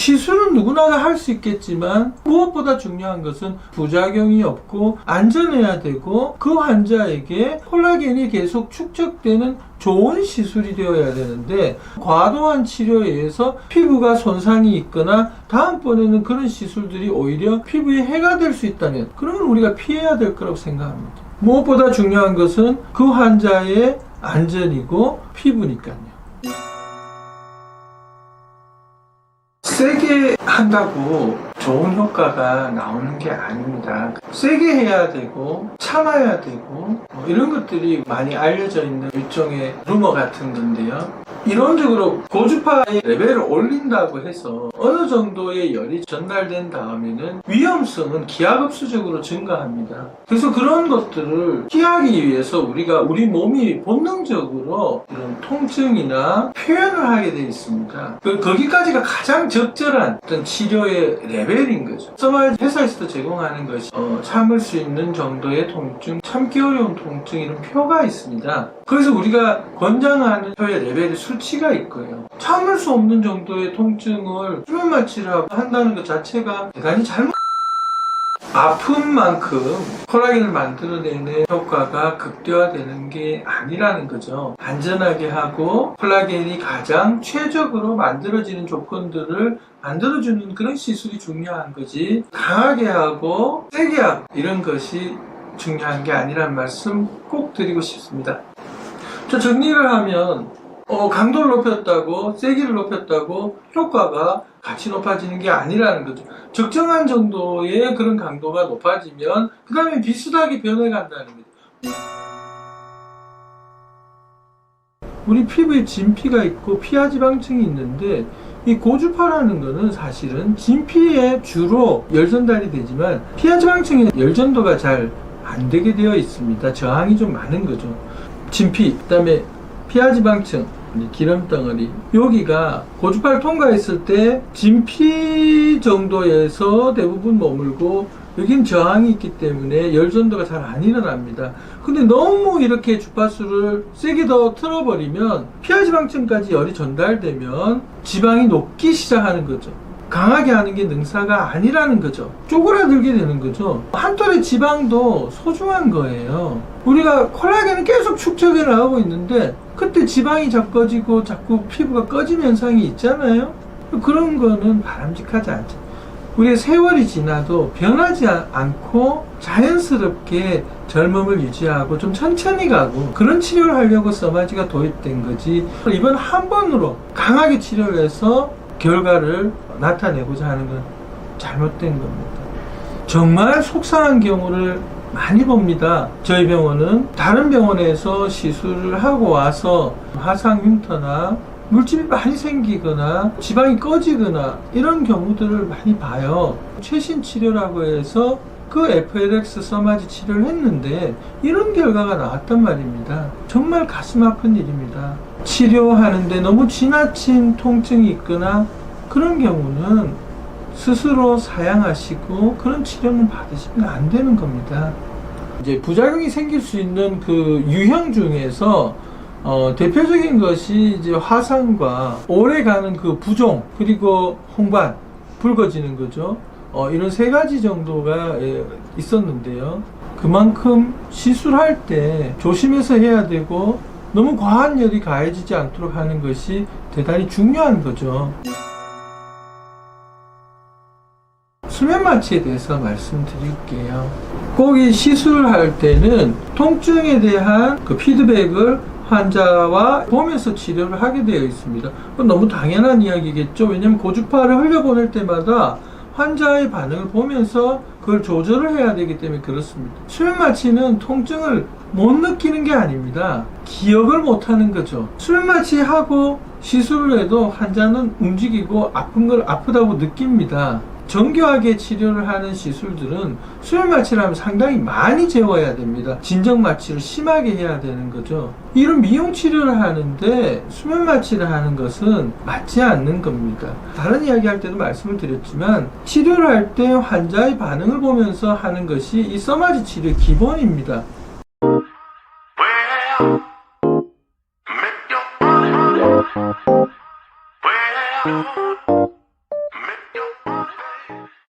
시술은 누구나 할 수 있겠지만 무엇보다 중요한 것은 부작용이 없고 안전해야 되고 그 환자에게 콜라겐이 계속 축적되는 좋은 시술이 되어야 되는데 과도한 치료에 의해서 피부가 손상이 있거나 다음번에는 그런 시술들이 오히려 피부에 해가 될 수 있다면 그러면 우리가 피해야 될 거라고 생각합니다. 무엇보다 중요한 것은 그 환자의 안전이고 피부니까요. 세게 한다고 좋은 효과가 나오는 게 아닙니다. 세게 해야 되고 참아야 되고 이런 것들이 많이 알려져 있는 일종의 루머 같은 건데요. 이론적으로 고주파의 레벨을 올린다고 해서 어느 정도의 열이 전달된 다음에는 위험성은 기하급수적으로 증가합니다. 그래서 그런 것들을 피하기 위해서 우리가 우리 몸이 본능적으로 이런 통증이나 표현을 하게 되어 있습니다. 거기까지가 가장 적절한 어떤 치료의 레벨인 거죠. 서마이즈 회사에서도 제공하는 것이 참을 수 있는 정도의 통증, 참기 어려운 통증 이런 표가 있습니다. 그래서 우리가 권장하는 표의 레벨의 수치가 있고요. 참을 수 없는 정도의 통증을 수면 마취를 한다는 것 자체가 대단히 아픈 만큼 콜라겐을 만들어내는 효과가 극대화되는 게 아니라는 거죠. 안전하게 하고 콜라겐이 가장 최적으로 만들어지는 조건들을 만들어주는 그런 시술이 중요한 거지 강하게 하고 세게 하고 이런 것이 중요한 게 아니라는 말씀 꼭 드리고 싶습니다. 저 정리를 하면 강도를 높였다고 세기를 높였다고 효과가 같이 높아지는 게 아니라는 거죠. 적정한 정도의 그런 강도가 높아지면 그 다음에 비슷하게 변해간다는 거죠. 우리 피부에 진피가 있고 피하지방층이 있는데 이 고주파라는 거는 사실은 진피에 주로 열 전달이 되지만 피하지방층에 열 전도가 잘 안 되게 되어 있습니다. 저항이 좀 많은 거죠. 진피, 그 다음에 피하지방층, 기름덩어리 여기가 고주파를 통과했을 때 진피 정도에서 대부분 머물고 여긴 저항이 있기 때문에 열전도가 잘 안 일어납니다. 근데 너무 이렇게 주파수를 세게 더 틀어버리면 피하지방층까지 열이 전달되면 지방이 녹기 시작하는 거죠. 강하게 하는 게 능사가 아니라는 거죠. 쪼그라들게 되는 거죠. 한 톨의 지방도 소중한 거예요. 우리가 콜라겐은 계속 축적해 나가고 있는데 그때 지방이 적어지고 자꾸 피부가 꺼지는 현상이 있잖아요. 그런 거는 바람직하지 않죠. 우리가 세월이 지나도 변하지 않고 자연스럽게 젊음을 유지하고 좀 천천히 가고 그런 치료를 하려고 서마지가 도입된 거지 이번 한 번으로 강하게 치료를 해서 결과를 나타내고자 하는 건 잘못된 겁니다. 정말 속상한 경우를 많이 봅니다. 저희 병원은 다른 병원에서 시술을 하고 와서 화상 흉터나 물집이 많이 생기거나 지방이 꺼지거나 이런 경우들을 많이 봐요. 최신 치료라고 해서 그 FLX 서마지 치료를 했는데 이런 결과가 나왔단 말입니다. 정말 가슴 아픈 일입니다. 치료하는데 너무 지나친 통증이 있거나 그런 경우는 스스로 사양하시고 그런 치료는 받으시면 안 되는 겁니다. 이제 부작용이 생길 수 있는 그 유형 중에서 대표적인 것이 이제 화상과 오래가는 그 부종 그리고 홍반 붉어지는 거죠. 이런 세 가지 정도가 있었는데요. 그만큼 시술할 때 조심해서 해야 되고 너무 과한 열이 가해지지 않도록 하는 것이 대단히 중요한 거죠. 수면 마취에 대해서 말씀드릴게요. 꼭 이 시술할 때는 통증에 대한 그 피드백을 환자와 보면서 치료를 하게 되어 있습니다. 그건 너무 당연한 이야기겠죠. 왜냐하면 고주파를 흘려보낼 때마다 환자의 반응을 보면서 그걸 조절을 해야 되기 때문에 그렇습니다. 수면 마취는 통증을 못 느끼는 게 아닙니다. 기억을 못 하는 거죠. 수면 마취하고 시술을 해도 환자는 움직이고 아픈 걸 아프다고 느낍니다. 정교하게 치료를 하는 시술들은 수면 마취를 하면 상당히 많이 재워야 됩니다. 진정 마취를 심하게 해야 되는 거죠. 이런 미용 치료를 하는데 수면 마취를 하는 것은 맞지 않는 겁니다. 다른 이야기 할 때도 말씀을 드렸지만 치료를 할 때 환자의 반응을 보면서 하는 것이 이 서마지 치료의 기본입니다. Well,